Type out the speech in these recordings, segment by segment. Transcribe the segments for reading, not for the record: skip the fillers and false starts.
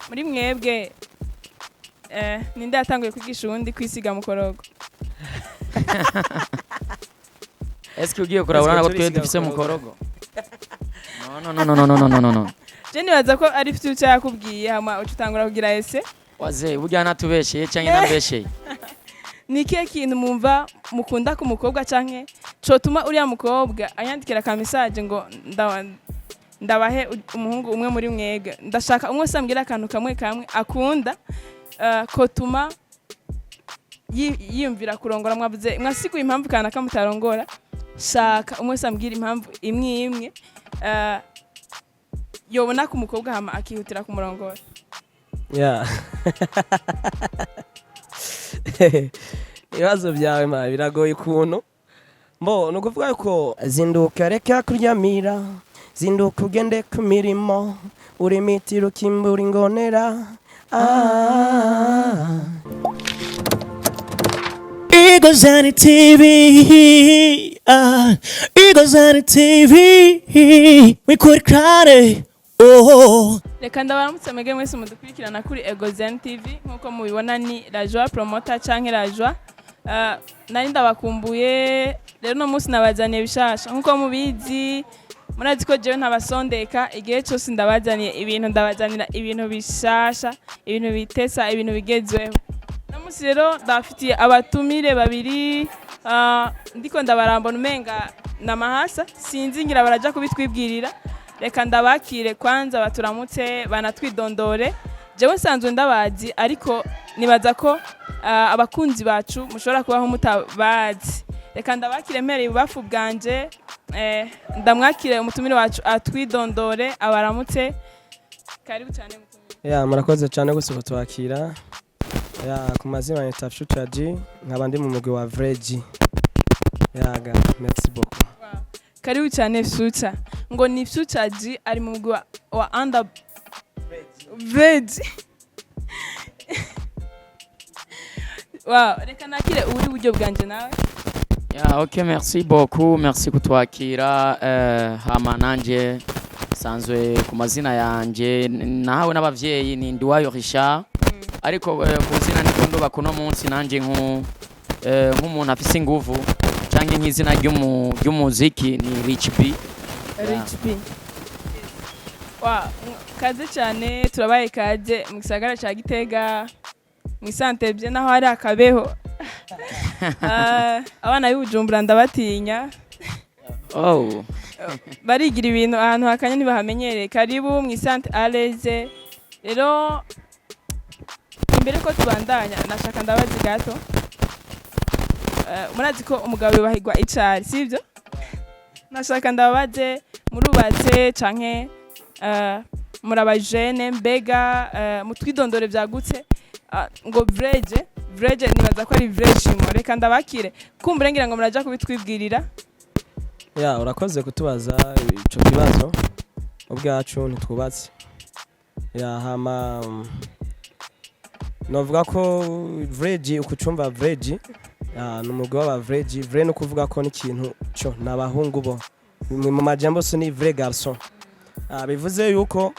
muri mwebwe ninde yatanguye kwigisha uwundi kwisiga mukorogo? Eske ugiye kurabona ko twe dufise mukorogo? No. Je nibaza ko ari future yakubwiye hama ucutangura kugira ese. Waze burya natubesheye canke nambesheye. Niki kintu mumva mukunda ku mukobwa canke cotuma uriya mukobwa anyandikira ka message ngo ndabahe umuhungu umwe muri mwege ndashaka umwe sambwira akantu kamwe akunda kotuma yiyumvira kurongora mwavuze mwasikuye impamvu kana kamutarongora shaka umwe sambwira impamvu imwe yobona ku mukobwa hama akihutira kumurongora. Ibibazo byawe ma biragoye ukuntu mbo no kuvuga ko zinduka reka kuryamira zinduka ugende ku mirimo uri mitiro kimbura ingonera Egozen TV Egozen TV wikurikirane Reka ndabaramutse mwege mwese mudukurikirana kuri Egozen TV nkuko mubibona ni la Joie promoter canke la Joie nari ndabakumbuye rero no munsi nabazaniye bishasha nkuko mubizi murazi ko jewe ntabasondeka igihe cyose ndabazaniye ndabazanira ibintu bishasha ibintu bitesa ibintu bigezweho no munsi rero ndafitiye abatumire babiri ndiko ndabarambona umenga namahasa sinzi ngira baraja kubitwibwirira. Reka ndabakire kwanza baturamutse banatwidondore jewe sanzwe ndabazi ariko nibaza ko abakunzi bacu mushobora kubaho mutabazi. Reka ndabakire mpereye ubafu bwanje ndamwakire umutumire wacu atwidondore abaramutse karibu cyane mutumire. Murakoze cyane gose kutwakira ku mazina ya Atwengeje nkabandi mu mugwi wa Vrai-G. Merci beaucoup. Karibu cyane Future ngo ni Future ari mu mugwi wa under Vrai-G. Reka nakire uri buryo bwanje nawe. OK, merci beaucoup, merci kutwakira hama nanje sanzwe ku mazina yanje nahawe n'abavyeyi ni Ndiwayo Richard ariko kuzina nikondo bakuno munsi nanje nk'umuntu afise inguvu canke nk'izina ry'umuziki ni Rich B. Kaze cyane turabaye kaje mu gisagara ca Gitega mu Santebye naho ari akabeho abana y'Ubujumbura ndabatinya barigira ibintu ahantu hakanye ntibahamenyereye. Karibu mu Sante Aleze rero imbere ko tubandanya nashaka ndabazi gato murazi ko umugabo bahigwa icari sivyo nashaka ndabaze murubatse canke murabajene mbega mutwidondore byagutse ngo Vrai-G nibaza ko ari Vrai-G reka ndabakire kumbure ngira ngo muraja kubitwibwirira. Urakoze kutubaza ico kibazo ubwacu ntitwubatse hama novuga ko Vrai-G ukucumva Vrai-G numugwi wa Vrai-G Vrai no kuvuga ko n'ikintu cyo nabahungu bo mu majambo so ni vrai garçon bivuze yuko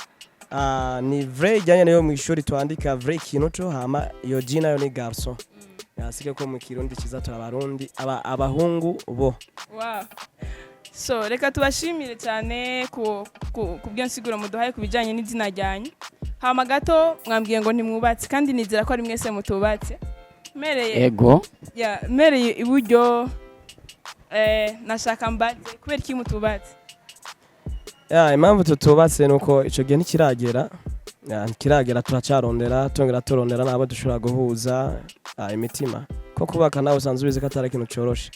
ni vrai ijyanye nayo mu ishuri twandika vrai kintu cyo hama iyo jina yo ni garçon yasike ko mu kirundi kiza turabarundi abahungu bo. So reka tubashimire cyane ku bw'insiguro muduhaye kubijanye n'izina ryanyu hama gato mwambwiye ngo ntimwubatse kandi nizera ko ari mwese mutubatse mereye iburyo nashaka mbaze kubera iki mutubatse? Impamvu tutubatse nuko ico gihe ntikiragera turacarondera tongera turondera nabo dushobora guhuza imitima ko kubaka nawe usanzwe ubizi ko atari ikintu coroshe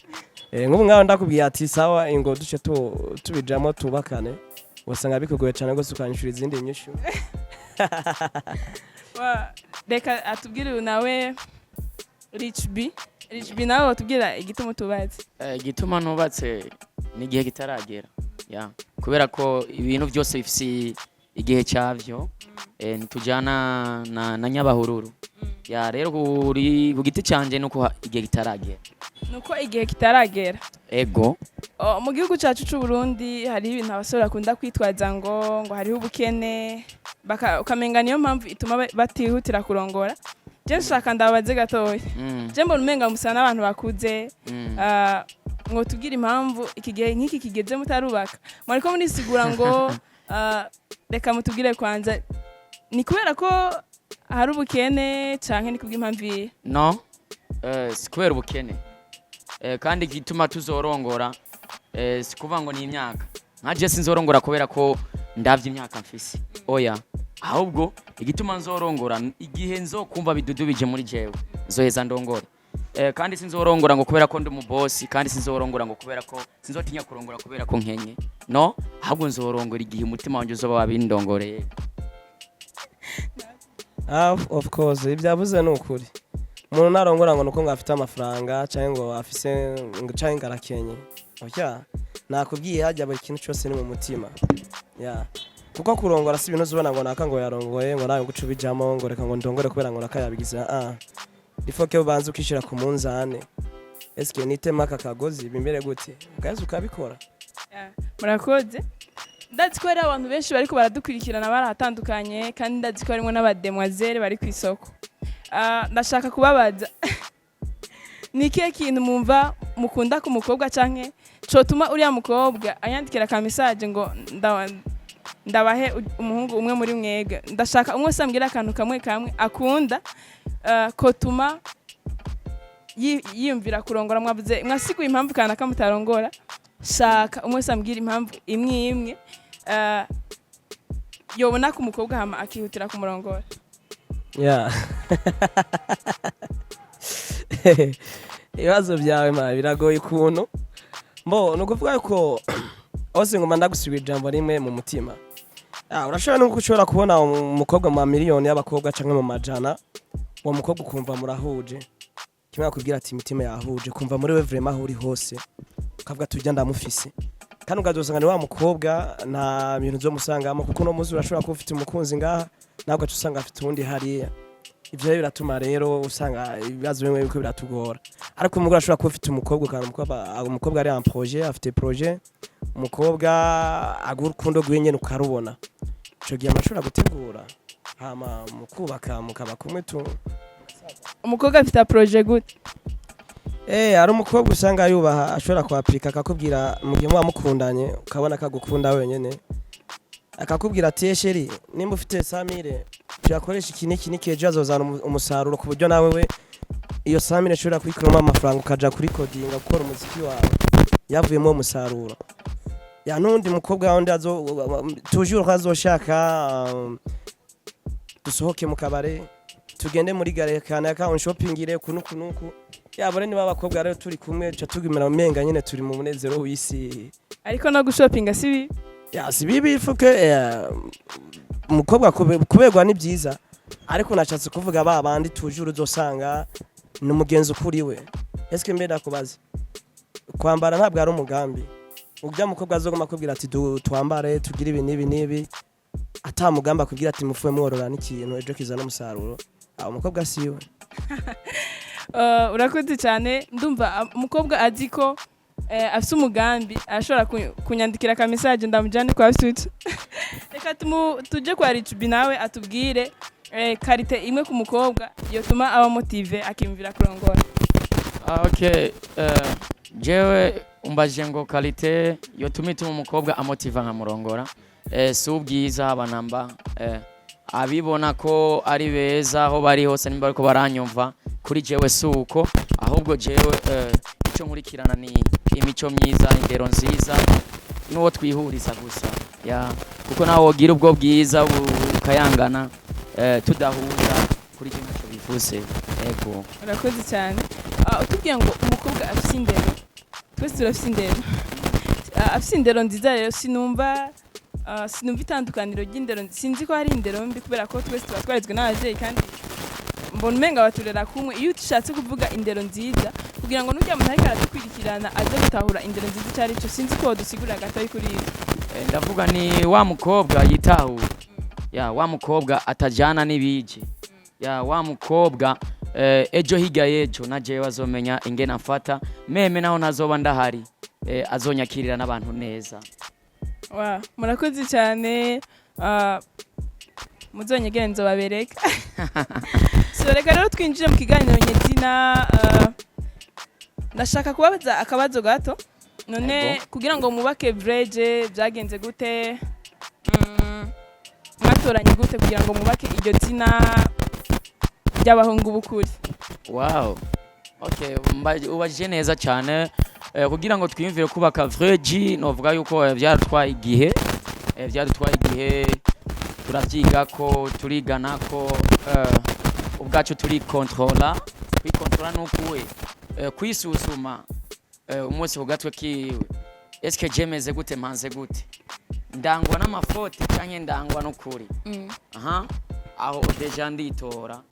nk'ubu ngaho ndakubwiye ati sawa ingo duce tubijamo tubakane usanga bikugoye cyane gose ukanyishura izindi nyishu. Reka atubwire nawe Rich B nawe watubwira igituma tubatse. Igituma nubatse ni gihe gitaragera kubera ko ibintu byose bifise igihe cyavyo ntitujana na nyabahururu rero ku giti canje nuko igihe gitaragera nuko igihe kitaragera. ego Mu gihugu cyacu cy'u Burundi hari ibintu abasore bakunda kwitwaza ngo hariho ubukene ukamenga niyo mpamvu ituma batihutira kurongora. Je nshaka ndabaze gatoya. Je mbona umenga musa n'abantu bakuze ngo tugira impamvu iki gihe nk'iki kigeze mutarubaka. Mwariko munisigura ngo reka mutubwire kwanza ni kubera ko hari ubukene canke ni kubw'impamvu iyi? no si kubera ubukene kandi gituma tuzorongora sikuvuga ngo ni imyaka nkaje sinzorongora kubera ko ndavye imyaka mfise oya ahubwo igituma nzorongora igihe nzokumva bidudubije muri jewe nzoheza ndongora kandi sinzorongora ngo kubera ko ndi mu boss kandi sinzorongora ngo kubera ko sinzotinya kurongora kubera ko nkenye no ahubwo nzorongora igihe umutima wanje uzoba wabindongoreye. Of course ibyavuze n'ukuri umuntu narongora ngo nuko ngafite amafaranga cyangwa ngo afise cyangwa ngarakenye oya nakubwiye hajya buri kintu cyose ni mu mutima kuko kurongora si ibintu zubona ngo naka ngo yarongoye ngo nawe ngucu bijamo ngo reka ngo ndongore kubera ngo nakayabigiza ifoke ubanze ukishira ku munzane eske nitema kakagozi bimbere gute ugaze ukabikora. Murakoze ndazi ko hari abantu benshi bariko baradukurikirana barahatandukanye kandi ndazi ko harimo n'abademoiselle bari ku isoko. Ndashaka kubabaza ni ikihe kintu mumva mukunda ku mukobwa canke cotuma uriya mukobwa ayandikira ka message ngo ndabahe umuhungu umwe muri mwega. Ndashaka umwe sambwira akantu kamwe akunda kotuma yiyumvira kurongora. Mwavuze mwasiguye impamvu kana kamutarongora, shaka umwe sambwira impamvu imwe yobona ku mukobwa hama akihutira kumurongora. Ibibazo byawe biragoye ukuntu ni ukuvuga ko hose ngoma ndagusubira ijambo rimwe mu mutima. Urashobora no gushobora kubona umukobwa mu miliyoni y'abakobwa canke mu majana uwo mukobwa ukumva murahuje kimwe akubwira ati imitima yahuje kumva muri we vraiment aho uri hose ukavuga tujya ndamufise kandi ukazosanga ni wa mukobwa nta bintu zo musangamo kuko no muzi urashobora kuba ufite umukunzi ngaha nabwo usanga afite undi hariya. Ivyo biratuma rero usanga ibibazo bimwe biko biratugora ariko umugore ashobora kuba ufite umukobwa kandi umukobwa ari en projet afite projet umukobwa agurukundo gwenye ukarubona ico gihe amashobora gutegura hama mukubaka mukaba kumwe tu. Umukobwa afite projet gute? Ari umukobwa usanga yubaha ashobora kuaplika akakubwira mu gihe mukundanye ukabona akagukunda wenyene akakubwira ati sheri nimba ufite Samire tuyakoresha iki keje azozana umusaruro ku buryo nawe we iyo Samire ashobora kwikuramo amafaranga ukaja kuri codinga gukora umuziki wawe yavuyemo umusaruro. Nundi mukobwa wundi toujours azoshaka dusohoke mu kabare tugende muri gare kana ka on shoppingire kunuku yabone niba abakobwa rero turi kumwe cha tugimira umenga nyene turi mu munezero w'isi ariko no gushopinga sibi si bibi fuke umukobwa kuberwa ni byiza ariko nashatse kuvuga babandi toujours uzosanga ni umugenzi ukuriwe. Eske mbeda kubaza kwambara ntabwo ari umugambi ubya mukobwa azogoma kubwira ati twambare tugira ibi nibi ata mugamba kubwira ati mufuwe mworora n'ikintu ejo kizana umusaruro umukobwa siwe. Urakoze cyane ndumva umukobwa aziko afite umugambi ashobora kunyandikira ka message ndamujane kwa suit. Reka tuje kwa Richubi nawe atubwire karite imwe ku mukobwa yotuma aba motive akimvira kurongora. Okay jewe umbaje ngo karite yotuma ituma umukobwa amotiva nka murongora si ubwiza abanamba abibona ko ari beza aho bari hose nimba ariko baranyumva kuri jewe suko ahubwo jewe icyo nkurikirana ni imico myiza indero nziza n'uwo twihuriza gusa kuko nawe wogira ubwo bwiza ukayangana tudahuza kuri kimwe cyo bivuze. Yego urakoze cyane. Utubwiye ngo umukobwa afite indero twese turafite indero afite indero nziza rero sinumva itandukaniro ry'indero sinzi ko hari indero mbi kubera ko twese twatwarizwe n'abavyeyi kandi mbona umenga baturera kumwe. Iyo ushatse kuvuga indero nziza kugira ngo n'ujya muntu ariko aradukurikirana aze gutahura indero nziza cyari cyo sinzi ko dusigura gato kuri ibi. Ndavuga ni wa mukobwa yitahura wa mukobwa atajana n'ibije wa mukobwa ejo higa yejo naje wazomenya ingena mfata meme naho nazoba ndahari azonyakirira n'abantu neza. Wow, murakoze cyane muzonyegere nzobabereka. So reka rero twinjire mu kiganiro nyezina ndashaka kubabaza akabazo gato none kugira ngo mubake Vrai-G byagenze gute mwatoranye gute kugira ngo mubake iryo zina ry'abahungu bukuri. Wow, okay, ubajije neza cyane kugira ngo twiyumvire kubaka Vrai-G novuga yuko byarutwaye igihe turavyiga ko turigana ko ubwacu turi controller nukuwe kwisusuma umunsi kugatwe kiwe eske jemeze gute mpanze gute ndangwa n'amafote canke ndangwa n'ukuri aho deja nditora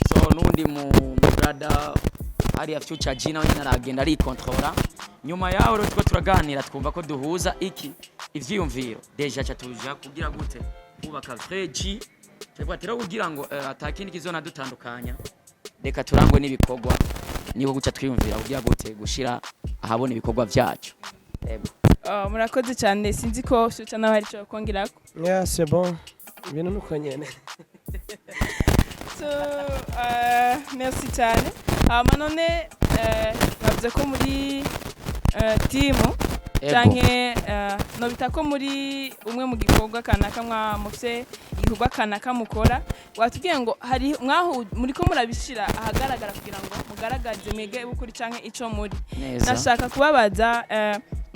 so nundi mu brother ari Future G nawe naragenda ari controller nyuma yaho rero turaganira twumva ko duhuza iki ivyiyumviro deja cyatuja kugira gute kubaka Vrai-G twatera kugira ngo atakindi kizona dutandukanya reka turangwe n'ibikorwa niho guca twiyumvira kugira gute gushira ahabona ibikorwa byacu. Murakoze cyane sinzi ko Future nawe ari cyo kongirako. Yeah, c'est bon. Ibintu nuko nyene. So merci cyane. None bavuze ko muri team canke no bitako muri umwe mu gikorwa kanaka mufite igikorwa kanaka mukora watubwiye ngo hari mwaho muri ko murabishira ahagaragara kugira ngo mugaragaze mege bukuri canke ico muri. Nashaka kubabaza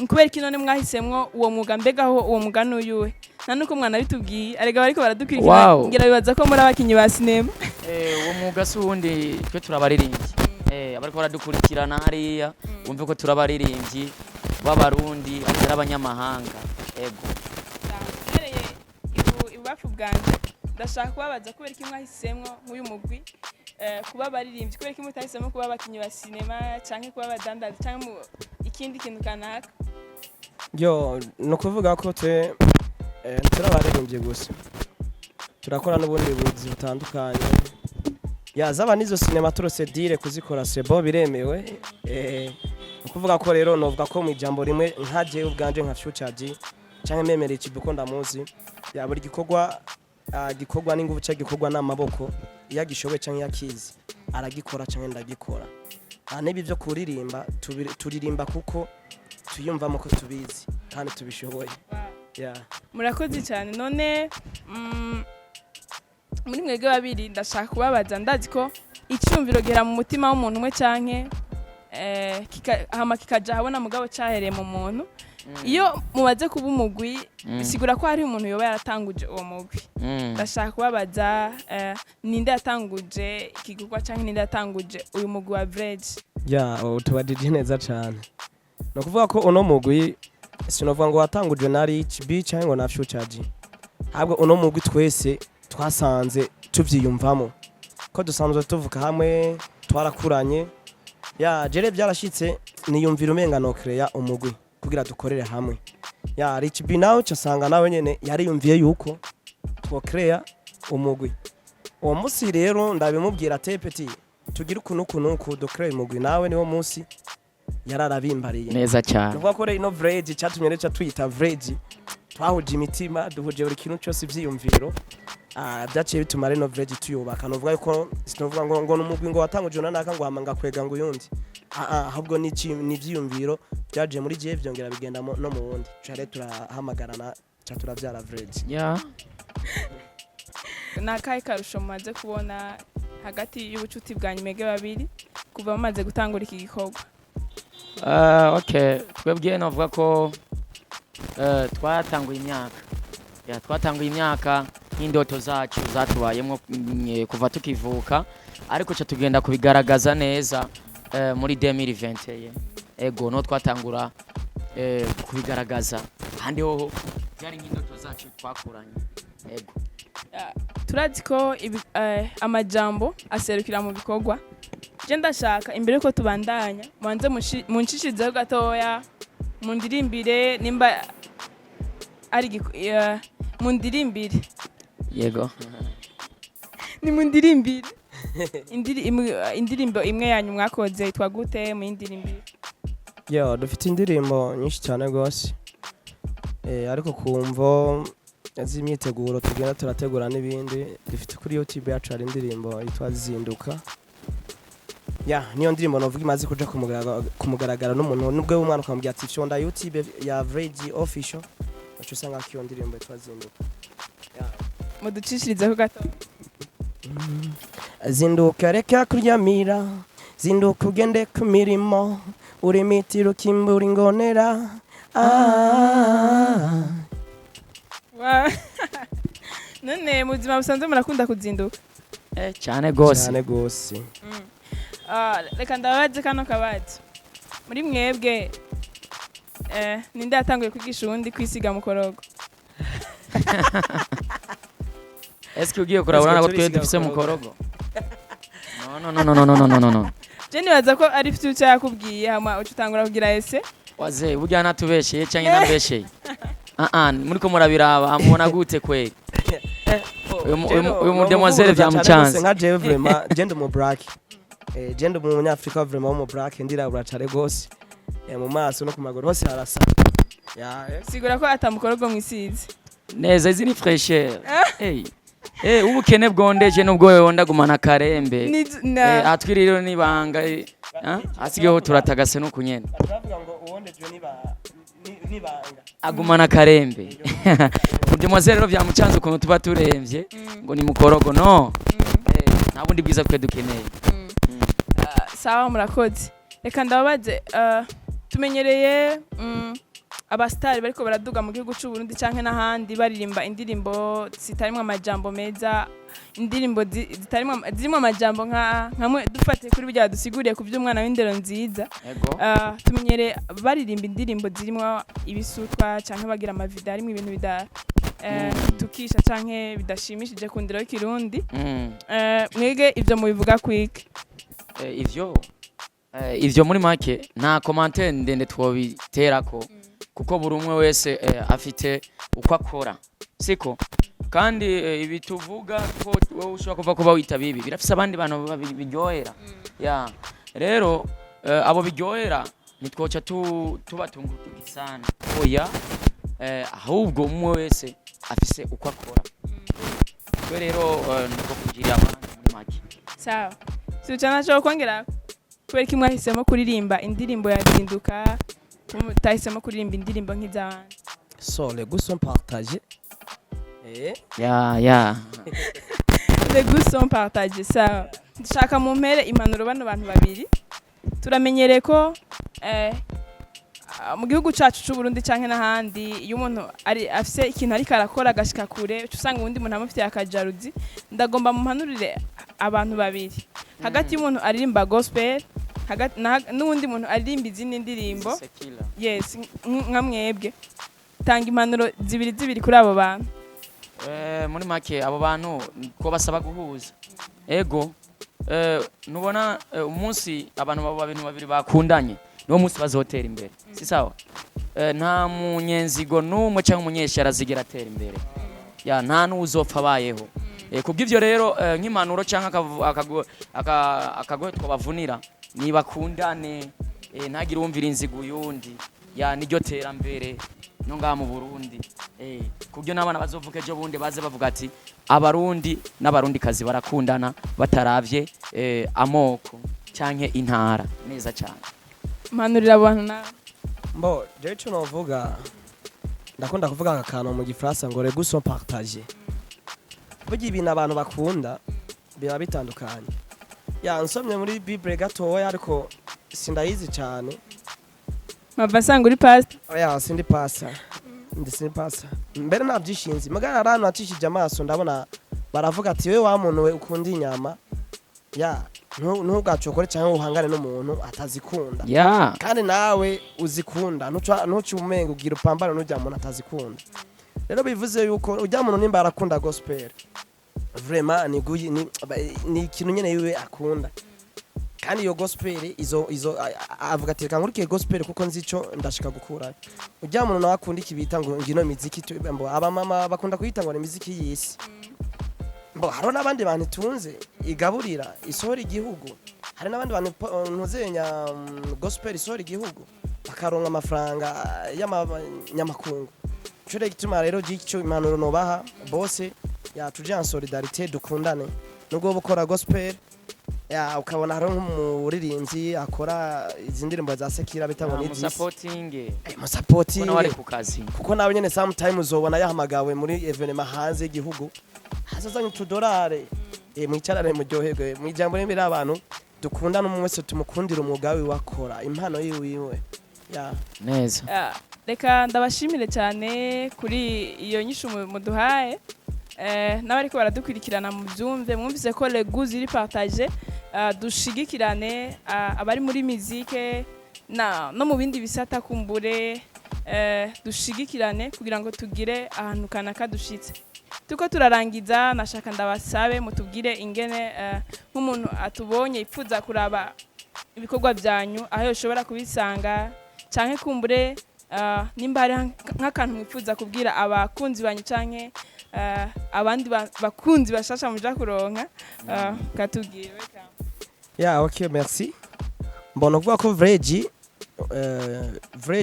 kubera iki none mwahisemwo uwo mwuga mbegaho uwo mugano uyuwe nanuko mwana bitubwiye arega bariko baradukurikira ngira bibaza ko muri abakinyi ba sinema. Uwo mwuga si wundi twe turabaririmbyi abariko baradukurikirana hariya bumve ko turabaririmbyi b'abarundi atari abanyamahanga. Ibubafu bwanje ndashaka kubabaza kubera iki mwahisemwo nk'uyu mugwi kuba baririmbyi kubera iki mutahisemwo kuba abakinyi ba sinema canke kuba abadandazi canke ikindi kintu kanaka. Yo no kuvuga ko twe turabaririmbye gusa turakora n'ubundi buzi butandukanye yazaba nizo sinema turose dire kuzikora sebo biremewe ukuvuga ko rero novuga ko mu ijambo rimwe nkaje ubwanje nka Future G canke memere ikibuko ndamuzi ya buri gikorwa n'ingufu cyo gikorwa n'amaboko iya gishobe canke yakizi aragikora canke ndagikora nibi byo kuririmba turirimba kuko tuyumvamo ko tubizi kandi tubishoboye. Murakoze cyane none muri mwege babiri ndashaka kubabaza ndazi ko icyumviro gera mu mutima w'umuntu umwe canke hama kikaja habona mugabo cyahereye mu muntu iyo mubaze kuba umugwi bisigura ko hari umuntu yoba yaratanguje uwo mugwi. Ndashaka kubabaza ninde yatanguje ikigurwa canke ninde yatanguje uyu mugwi wa Vrai-G. Tubadije neza cyane no kuvuga ko uno mugwi sinovuga ngo watanguje na HB canke ngo na Future G ahubwo uno mugwi twese twasanze tuvyiyumvamo ko dusanzwe tuvuka hamwe twarakuranye jere byarashitse niyumvira umenga no create umugwi kugira dukorere hamwe HB nawe cyasanga nawe nyene yari yumviye yuko two create umugwi uwo musi rero ndabimubwira tepeti tugira ukuntu do create umugwi nawe niwo musi yararabimbariye neza cyane nuvuga ko ino Vrai-G cyatumye recha tuyita Vrai-G twahuje imitima duhuje buri kintu cyose ivyiyumviro byaciye bituma reno Vrai-G tuyubaka novuga yuko sinovuga ngo numugwi ngo watanguje naka ngo hamanga kwega ngo yundi ahubwo ni ivyiyumviro byaje muri je byongera bigenda no mu wundi cyare turahamagarana turavyara Vrai-G. Nakaye karusho mumaze kubona hagati y'ubucuti bwanyu mege babiri kuva bamaze gutangura iki gikorwa. Okay, twebwe novuga ko twatanguye imyaka n'indoto zacu zatubayemo kuva tukivuka ariko cyo tugenda kubigaragaza neza muri 2021 no twatangura kubigaragaza kandi ho byari n'indoto zacu twakuranye. Turazi ko amajambo aserukira mu bikorwa je ndashaka imbere ko tubandanya manze muncishizeho gatoya mundirimbire nimba ari yego ni mundirimbire indirimbo imwe yanyu mwakoze itwa gute mu indirimbo? Yo dufite indirimbo nyinshi cyane gose ariko kumvo z'imyiteguro tugenda turategura n'ibindi dufite kuri YouTube yacu hari indirimbo yitwa Zinduka. Niyo ndirimbo novuga imaze kuja kumugaragara n'umuntu nubwo umwana ukamubwira ati shonda YouTube ya Vrai-G official acu usanga kiyo ndirimbo yitwa Zinduka. Muducishirizeho gato. Zinduka reka kuryamira, zinduka ugende ku mirimo, uri mitiro kimbura ingonera. None muzima busanzwe murakunda kuzinduka? Cyane gose. Cyane gose. Reka ndabaze kano kabazo. Muri mwebwe ninde yatanguye kwigisha uwundi kwisiga mukorogo? Eske ugiye kurabona ko twe dufise mukorogo? No. Je nibaza ko ari future yakubwiye hama ucutangura kugira ese? Waze burya natubesheye cyangwa nambesheye? Muri ko murabiraba amubona gute kweli? Uyu mudemoiselle vya mucanze. Nka je vraiment gende mu black. Gende mu munyafrika vraiment mu black ndirabura cyane gose. Mu maso no ku maguru hose harasa. Sigura ko atamukorogo mwisize. Neza izi ni fraîcheur. Ubukene bwondeje nubwo wonda gumana karembe. Atwiriro nibanga. Asigeho turatagase no kunyene. Baravuga ngo uwondeje nibanga. Agumana karembe. Mudemoiselle vya mucanze ukuntu tuba turemvye ngo ni mukorogo no. Nabundi bwiza twe dukeneye. Sawa murakoze. Reka ndababaze tumenyereye abastari bariko baraduga mu gihugu cy'u Burundi canke n'ahandi baririmba indirimbo zitarimwe amajambo meza, indirimbo zirimo amajambo nkamwe dufate kuri bijya dusiguriye ku by'umwana w'indero nziza. Tumenyereye baririmba indirimbo zirimo ibisutwa canke bagira amavideo arimo ibintu tukisha canke bidashimishije ku ndero y'Kirundi. Mwege ivyo mubivuga kwiki? Ivyo muri make nta commentaire ndende twobiterako kuko buri umwe wese afite uko akora siko kandi ibi tuvuga ko wowe ushobora kuva wita bibi birafise abandi bantu babiryohera rero abo biryohera nitwoca tubatunguka sana oya ahubwo umwe wese afise uko akora twe rero niko kugira abandi muri make. Sawa siucana cyo kongera kubera kimwe ahisemo kuririmba indirimbo ya Zinduka tahisemo kuririmba indirimbo nk'izabandi? Les goûts sont partagés. Les goûts sont partagés. Sawa ndashaka mu mpere impanuro bano bantu babiri turamenyereye ko mu gihugu cyacu cy'u Burundi canke n'ahandi iyo umuntu ari afise ikintu ariko arakora agashika kure usanga ubundi umuntu amufitiye akajaruzi. Ndagomba mu mpanurire abantu babiri hagati y'umuntu aririmba gospel n'uwundi muntu aririmba izindi ndirimbo. Yes nka mwebwe tanga impanuro zibiri kuri abo bantu. Muri make abo bantu ko basaba guhuza nubona umunsi abantu babo babiri bakundanye niwo munsi bazotera imbere si sawa. Nta munyenzigo n'umwe cyangwa umunyeshara zigera atera imbere nta n'uzopfa abayeho. Kubw'ivyo rero nk'impanuro cyangwa akagohe twabavunira nibakundane ntagire umvira inzigo yundi niryo terambere no ngaha mu Burundi. Kubyo n'abana bazovuka ejo bundi baze bavuga ati abarundi n'abarundi kazi barakundana bataravye amoko canke intara neza cyane. Mpanurira abantu na je cyo novuga ndakunda kuvuga akantu mu gifaransa ngo les goûts sont partagés. Burya ibintu abantu bakunda biba bitandukanye. Nsomye muri Bible gatoya ariko sindayizi cyane. Mavasanga uri pastor? Sindi pastor. Sindi pastor. Mbere nabyishinze. Magana arano atishije amaso ndabona baravuga ati we wa muntu we ukunda inyama. Ntugacokore cyangwa uhangane n'umuntu atazikunda. Kandi nawe uzikunda. Ntuci umenga ugira upambana n'ujya muntu atazikunda. Rero bivuze yuko ujya muntu nimba arakunda gospel. Vraiment ni ikintu nyene yiwe akunda. Kandi iyo gospel izo avuga ati kankurikiye gospel kuko nzico ndashika gukura. Ujya muntu nakunda ikibita ngo ngino miziki aba mama bakunda kuyita ngo ni miziki y'isi. hariho n'abandi bantu itunze igaburira isohora igihugu, hari n'abandi bantu ntuzenya gospel isohora igihugu bakaronka amafaranga y'amanyamakungu. Ico rero gituma rero gico impanuro nobaha bose tuje en solidarité dukundane, nubwo bukora gospel ukabona hari nk'umuririmbyi akora izi ndirimbo za sekira bitabona mu supporting musupporting wari ku kazi, kuko nawe nyene sometime uzobona yahamagawe muri evenement hanze y'igihugu hazazanye $2 mwicarane muryoherwe mwijambo n'ibiri abantu dukundana umwe wese tumukundira umwuga we wakora impano yiwe neza. Reka ndabashimire cyane kuri iyo nyishu muduhaye, n'abariko baradukurikirana mu byumve mwumvise ko les goûts ziri partager, dushigikirane abari muri musique no mu bindi bisata kumbure, dushigikirane kugira ngo tugire ahantu kanaka dushitse. Tuko turarangiza nashaka ndabasabe mutubwire ingene nk'umuntu atubonye ipfuza kuraba ibikorwa byanyu aho yoshobora kubisanga, canke kumbure nimba hari nk'akantu mwifuza kubwira abakunzi banyu canke abandi bakunzi bashasha muja kuronka, katubwire. Okay, merci. Mbona kuvuga ko Vrai-G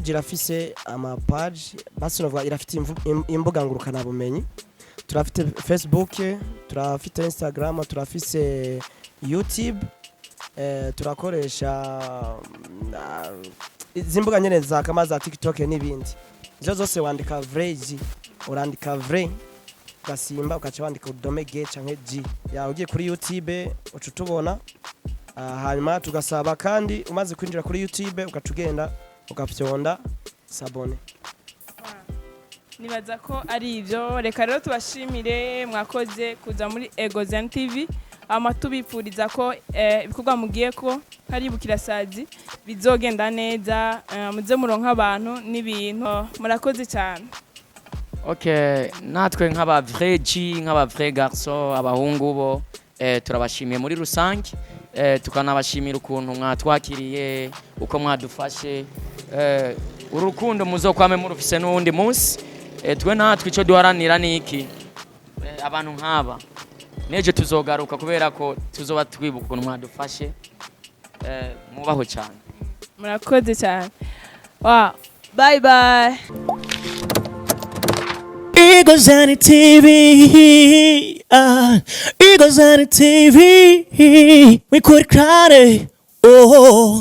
irafise ama page basi novuga irafite imbuga ngurukana bumenyi. Turafite Facebook, turafite Instagram, turafise YouTube, turakoresha izimbuga nyene za kama za TikTok n'ibindi. Izo zose wandika Vrai-G, urandika Vrai gasimba ukaca wandika udome G canke G. Ugiye kuri YouTube ucutubona, hanyuma tugasaba kandi umaze kwinjira kuri YouTube ukatugenda ukafyonda sabone. Nibaza ko ari ivyo. Reka rero tubashimire mwakoze kuza muri Egozen TV, tubipfuriza ko ibikorwa mugiye ko hari bukirasazi bizogenda neza, muze muronka abantu n'ibintu. Murakoze cyane. Okay, natwe nk'aba Vrai-G nk'aba vrai garçon abahungu bo turabashimiye muri rusange, tukanabashimira ukuntu mwatwakiriye uko mwadufashe, urukundo muzokwame murufise n'undi munsi. Twe natwe ico duharanira niki abantu nk'aba neje tuzogaruka kubera ko tuzoba twibuka ukuntu mwadufashe, mubaho cyane. Murakoze cyane. Bye bye. Egozen TV, Egozen TV, we could cry. Oh.